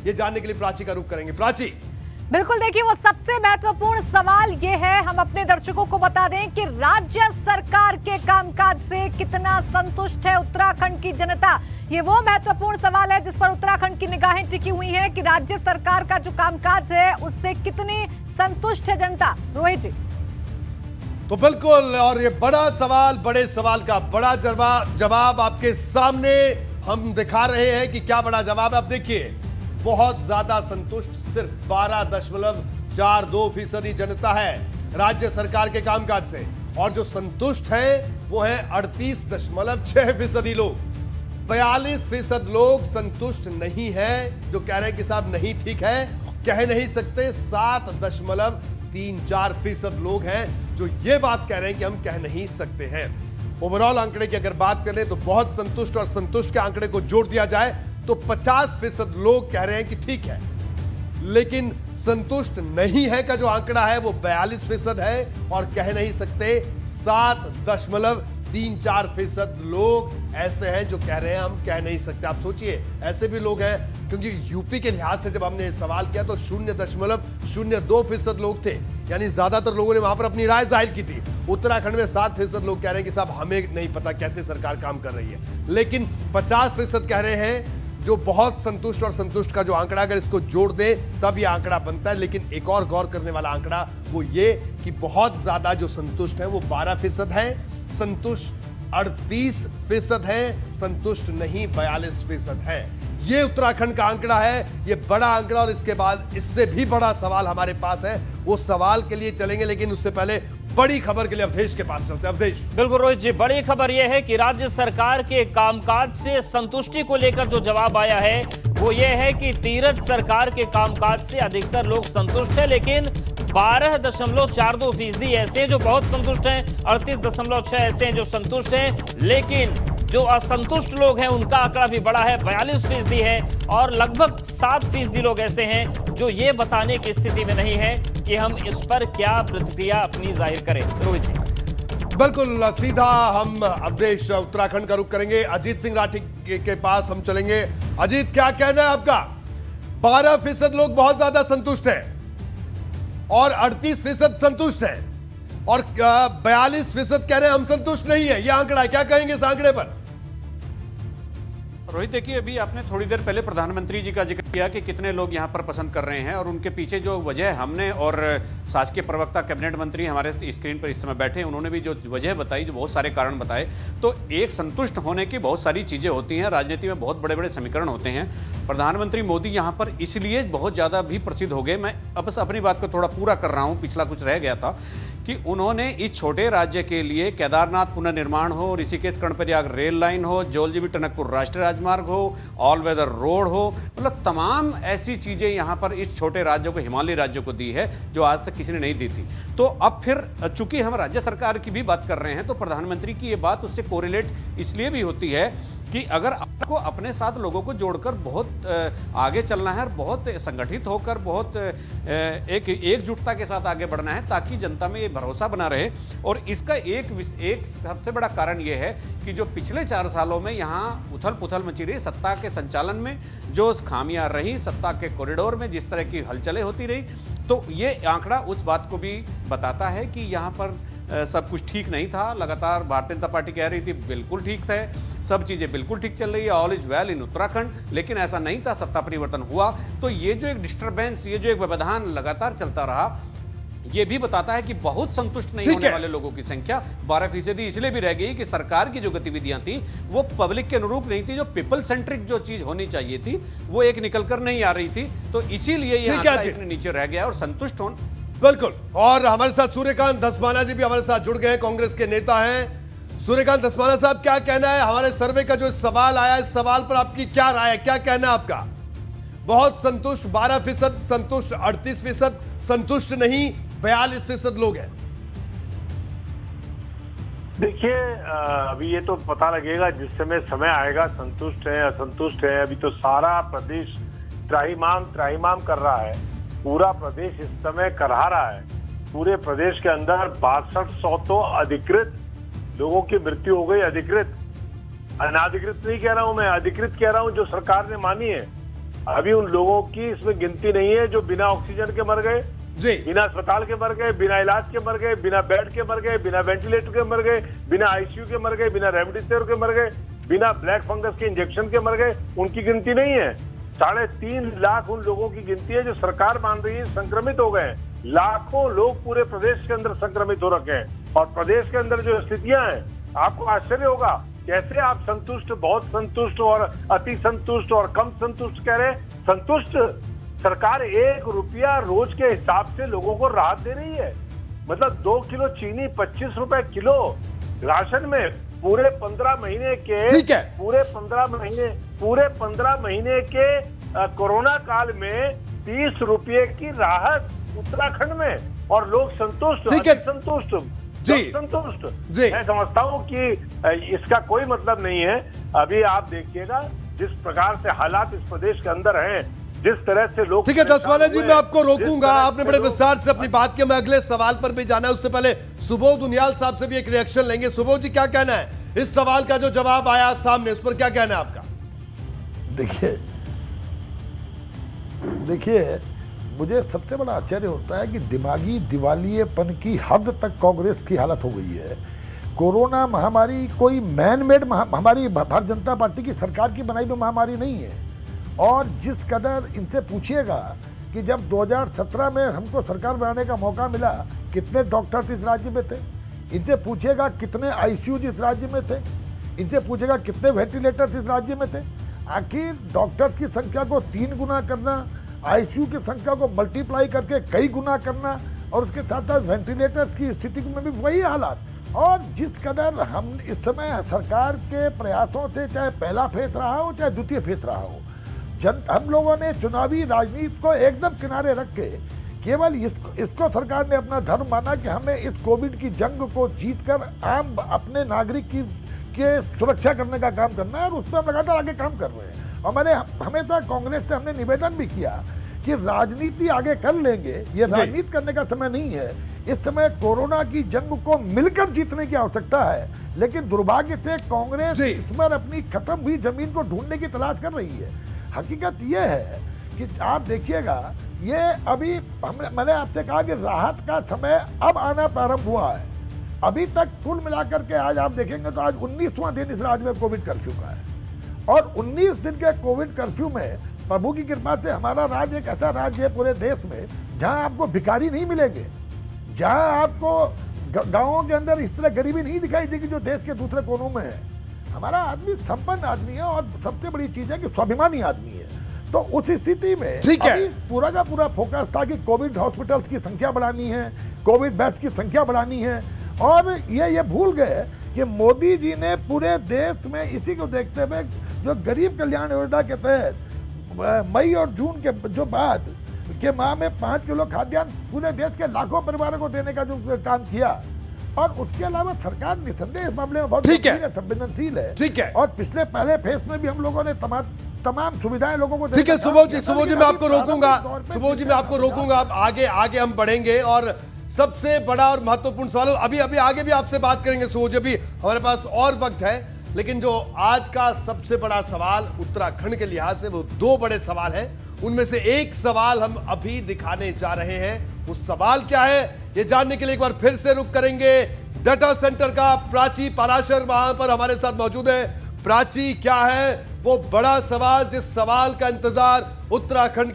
ये जानने के लिए प्राची का रुख करेंगे। प्राची, बिल्कुल, देखिए वो सबसे महत्वपूर्ण सवाल ये है, हम अपने दर्शकों को बता दें कि राज्य सरकार के कामकाज से कितना संतुष्ट है उत्तराखंड की जनता। ये वो महत्वपूर्ण सवाल है जिस पर उत्तराखंड की निगाहें टिकी हुई हैं कि राज्य सरकार का जो कामकाज है उससे कितनी संतुष्ट है जनता। रोहित जी। तो बिल्कुल, और ये बड़ा सवाल, बड़े सवाल का बड़ा जवाब आपके सामने हम दिखा रहे हैं कि क्या बड़ा जवाब है। अब देखिए, बहुत ज्यादा संतुष्ट सिर्फ 12.42% जनता है राज्य सरकार के कामकाज से, और जो संतुष्ट है वो है 38.6% लोग। 42% लोग संतुष्ट नहीं है, जो कह रहे हैं कि साहब नहीं ठीक है, कह नहीं सकते। 7.34% लोग हैं जो ये बात कह रहे हैं कि हम कह नहीं सकते हैं। ओवरऑल आंकड़े की अगर बात करें तो बहुत संतुष्ट और संतुष्ट के आंकड़े को जोड़ दिया जाए तो 50% लोग कह रहे हैं कि ठीक है, लेकिन संतुष्ट नहीं है का जो आंकड़ा है वो 42% है, और कह नहीं सकते 7.34% लोग ऐसे हैं जो कह रहे हैं हम कह नहीं सकते। आप सोचिए, ऐसे भी लोग हैं, क्योंकि यूपी के लिहाज से जब हमने सवाल किया तो 0.02% लोग थे, यानी ज्यादातर लोगों ने वहां पर अपनी राय जाहिर की थी। उत्तराखंड में 7% लोग कह रहे हैं कि साहब हमें नहीं पता कैसे सरकार काम कर रही है, लेकिन 50% कह रहे हैं जो बहुत संतुष्ट, और संतुष्ट का जो आंकड़ा अगर इसको जोड़ दें तब यह आंकड़ा बनता है। लेकिन एक और गौर करने वाला आंकड़ा वो ये कि बहुत ज्यादा जो संतुष्ट है वो 12% है, संतुष्ट 38% है, संतुष्ट नहीं 42% है। ये उत्तराखंड का आंकड़ा है, ये बड़ा आंकड़ा। और इसके बाद इससे भी बड़ा सवाल हमारे पास है, वो सवाल के लिए चलेंगे, लेकिन उससे पहले बड़ी खबर के लिए अवधेश के पास चलते हैं। अवधेश। बिल्कुल रोहित जी, बड़ी खबर यह है कि राज्य सरकार के कामकाज से संतुष्टि को लेकर जो जवाब आया है वो ये है कि तीरथ सरकार के कामकाज से अधिकतर लोग संतुष्ट है, लेकिन 12.42% ऐसे हैं जो बहुत संतुष्ट हैं, 38.6 ऐसे हैं जो संतुष्ट हैं, लेकिन जो असंतुष्ट लोग हैं उनका आंकड़ा भी बड़ा है, 42% है, और लगभग 7% लोग ऐसे हैं जो ये बताने की स्थिति में नहीं है कि हम इस पर क्या प्रतिक्रिया अपनी जाहिर करें। रोहित जी। बिल्कुल, सीधा हम अवधेश उत्तराखंड का रुख करेंगे, अजीत सिंह राठी के पास हम चलेंगे। अजीत, क्या कहना है आपका? 12% लोग बहुत ज्यादा संतुष्ट हैं और 38% संतुष्ट हैं, और 42% कह रहे हैं हम संतुष्ट नहीं है। यह आंकड़ा, क्या कहेंगे इस आंकड़े पर? रोहित, देखिए अभी आपने थोड़ी देर पहले प्रधानमंत्री जी का जिक्र किया कि कितने लोग यहाँ पर पसंद कर रहे हैं, और उनके पीछे जो वजह हमने और शासकीय प्रवक्ता कैबिनेट मंत्री हमारे स्क्रीन पर इस समय बैठे हैं, उन्होंने भी जो वजह बताई, जो बहुत सारे कारण बताए। तो एक संतुष्ट होने की बहुत सारी चीज़ें होती हैं, राजनीति में बहुत बड़े बड़े समीकरण होते हैं। प्रधानमंत्री मोदी यहाँ पर इसलिए बहुत ज़्यादा भी प्रसिद्ध हो गए। मैं अब बस अपनी बात को थोड़ा पूरा कर रहा हूँ, पिछला कुछ रह गया था, कि उन्होंने इस छोटे राज्य के लिए केदारनाथ पुनर्निर्माण हो, ऋषिकेश कर्णप्रयाग रेल लाइन हो, जोलजीबी टनकपुर राष्ट्रीय राजमार्ग हो, ऑल वेदर रोड हो, मतलब तमाम ऐसी चीज़ें यहाँ पर इस छोटे राज्यों को, हिमालयी राज्यों को दी है जो आज तक किसी ने नहीं दी थी। तो अब फिर चूंकि हम राज्य सरकार की भी बात कर रहे हैं तो प्रधानमंत्री की ये बात उससे कोरिलेट इसलिए भी होती है कि अगर आपको अपने साथ लोगों को जोड़कर बहुत आगे चलना है और बहुत संगठित होकर बहुत एकजुटता के साथ आगे बढ़ना है, ताकि जनता में ये भरोसा बना रहे। और इसका एक सबसे बड़ा कारण ये है कि जो पिछले 4 सालों में यहाँ उथल पुथल मची रही, सत्ता के संचालन में जो खामियां रही, सत्ता के कॉरिडोर में जिस तरह की हलचलें होती रही, तो ये आंकड़ा उस बात को भी बताता है कि यहाँ पर सब कुछ ठीक नहीं था। लगातार भारतीय जनता पार्टी कह रही थी बिल्कुल ठीक थे, सब चीज़ें बिल्कुल ठीक चल रही है, all is well in Uttarakhand, लेकिन ऐसा नहीं था, सत्ता परिवर्तन हुआ। तो ये जो एक डिस्टर्बेंस, ये जो एक व्यवधान लगातार चलता रहा, ये भी बताता है कि बहुत संतुष्ट नहीं होने वाले लोगों की संख्या 12% इसलिए भी रह गई कि सरकार की जो गतिविधियां थी वो पब्लिक के अनुरूप नहीं थी, जो पीपल सेंट्रिक जो चीज होनी चाहिए थी वो एक निकल कर नहीं आ रही थी, तो इसीलिए ये इतने नीचे रह गया और संतुष्ट होने। बिल्कुल, और हमारे साथ सूर्यकांत धस्माना जी भी हमारे साथ जुड़ गए हैं, कांग्रेस के नेता हैं। सूर्यकांत धस्माना साहब, क्या कहना है? हमारे सर्वे का जो सवाल आया, इस सवाल पर आपकी क्या राय है, क्या कहना है आपका? बहुत संतुष्ट 12%, संतुष्ट 38%, संतुष्ट नहीं 42% लोग हैं। देखिए, अभी ये तो पता लगेगा जिस समय आएगा, संतुष्ट है असंतुष्ट है। अभी तो सारा प्रदेश त्राहिमाम कर रहा है, पूरा प्रदेश इस समय करहा रहा है। पूरे प्रदेश के अंदर 6200 तो अधिकृत लोगों की मृत्यु हो गई। अधिकृत, अनाधिकृत नहीं कह रहा हूं मैं, अधिकृत कह रहा हूं, जो सरकार ने मानी है। अभी उन लोगों की इसमें गिनती नहीं है जो बिना ऑक्सीजन के मर गए, जी, बिना अस्पताल के मर गए, बिना इलाज के मर गए, बिना बेड के मर गए, बिना वेंटिलेटर के मर गए, बिना आईसीयू के मर गए, बिना रेमडेसिविर के मर गए, बिना ब्लैक फंगस के इंजेक्शन के मर गए। उनकी गिनती नहीं है। 3.5 लाख उन लोगों की गिनती है जो सरकार मान रही है संक्रमित हो गए। लाखों लोग पूरे प्रदेश के अंदर संक्रमित हो रखे हैं। और प्रदेश के अंदर जो स्थितियां हैं, आपको आश्चर्य होगा कैसे आप संतुष्ट, बहुत संतुष्ट और अति संतुष्ट और कम संतुष्ट कह रहे हैं। संतुष्ट सरकार 1 रुपया रोज के हिसाब से लोगों को राहत दे रही है। मतलब 2 किलो चीनी 25 रुपए किलो राशन में पूरे 15 महीने के, ठीक है, पूरे 15 महीने के कोरोना काल में 30 रुपये की राहत उत्तराखंड में, और लोग संतुष्ट, ठीक है, संतुष्ट जी, संतुष्ट जी। मैं समझता हूं कि इसका कोई मतलब नहीं है। अभी आप देखिएगा जिस प्रकार से हालात इस प्रदेश के अंदर हैं, जिस तरह से लोग, ठीक है दसवाना जी, मैं आपको रोकूंगा। आपने बड़े विस्तार से अपनी बात किया, मैं अगले सवाल पर भी जाना है। उससे पहले सुबोध उनियाल साहब से भी एक रिएक्शन लेंगे। सुबोध जी, क्या कहना है इस सवाल का जो जवाब आया सामने, उस पर क्या कहना है आपका? देखिए मुझे सबसे बड़ा आश्चर्य होता है कि दिमागी दिवालियेपन की हद तक कांग्रेस की हालत हो गई है। कोरोना महामारी कोई मैन मेड महामारी, भारतीय जनता पार्टी की सरकार की बनाई हुई महामारी नहीं है। और जिस कदर इनसे पूछिएगा कि जब 2017 में हमको सरकार बनाने का मौका मिला, कितने डॉक्टर्स इस राज्य में थे, इनसे पूछिएगा कितने आईसीयू इस राज्य में थे, इनसे पूछिएगा कितने वेंटिलेटर्स इस राज्य में थे। आखिर डॉक्टर्स की संख्या को 3 गुना करना, आईसीयू की संख्या को मल्टीप्लाई करके कई गुना करना, और उसके साथ साथ वेंटिलेटर्स की स्थिति में भी वही हालात। और जिस कदर हम इस समय सरकार के प्रयासों से, चाहे पहला फेज रहा हो चाहे द्वितीय फेज रहा हो, हम लोगों ने चुनावी राजनीति को एकदम किनारे रख के केवल इसको सरकार ने अपना धर्म माना कि हमें इस कोविड की जंग को जीतकर आम अपने नागरिक के सुरक्षा करने का काम करना है, और उस पर हम लगातार आगे काम कर रहे हैं। और मैंने हमेशा कांग्रेस से हमने निवेदन भी किया कि राजनीति आगे कर लेंगे, ये राजनीति करने का समय नहीं है। इस समय कोरोना की जंग को मिलकर जीतने की आवश्यकता है। लेकिन दुर्भाग्य से कांग्रेस इसमें अपनी खत्म हुई जमीन को ढूंढने की तलाश कर रही है। हकीकत यह है कि आप देखिएगा, ये अभी मैंने आपसे कहा कि राहत का समय अब आना प्रारंभ हुआ है। अभी तक कुल मिलाकर के आज आप देखेंगे तो आज 19वां दिन इस राज्य में कोविड कर्फ्यू का है। और 19 दिन के कोविड कर्फ्यू में प्रभु की कृपा से हमारा राज्य एक ऐसा राज्य है पूरे देश में जहां आपको भिखारी नहीं मिलेंगे, जहां आपको गांवों के अंदर इस तरह गरीबी नहीं दिखाई देगी जो देश के दूसरे कोनों में है। हमारा आदमी संपन्न आदमी है, और सबसे बड़ी चीज है कि स्वाभिमानी आदमी है। तो उस स्थिति में अभी पूरा का पूरा फोकस था कि कोविड हॉस्पिटल्स की संख्या बढ़ानी है, कोविड बेड्स की संख्या बढ़ानी है। और ये भूल गए कि मोदी जी ने पूरे देश में इसी को देखते हुए जो गरीब कल्याण योजना के तहत मई और जून के जो बाद के माह में 5 किलो खाद्यान्न पूरे देश के लाखों परिवारों को देने का जो काम किया। और उसके अलावा सरकार निसंदेह इस मामले में बहुत संवेदनशील है। ठीक है, और पिछले पहले फेज में भी हम लोगों ने तमाम सुविधाएं लोगों को। ठीक है सुबोध जी, मैं आपको रोकूंगा। सुबोध जी, मैं आपको रोकूंगा। आगे हम बढ़ेंगे और सबसे बड़ा और महत्वपूर्ण सवाल अभी आगे भी आपसे बात करेंगे सुबोध जी, अभी हमारे पास और वक्त है। लेकिन जो आज का सबसे बड़ा सवाल उत्तराखंड के लिहाज से, वो 2 बड़े सवाल हैं। उनमें से एक सवाल हम अभी दिखाने जा रहे हैं। वो सवाल क्या है ये जानने के लिए एक बार फिर से रुक करेंगे डाटा सेंटर का। प्राची पाराशर वहां पर हमारे साथ मौजूद है। प्राची, क्या है वो बड़ा सवाल जिस सवाल का इंतजार उत्तराखंड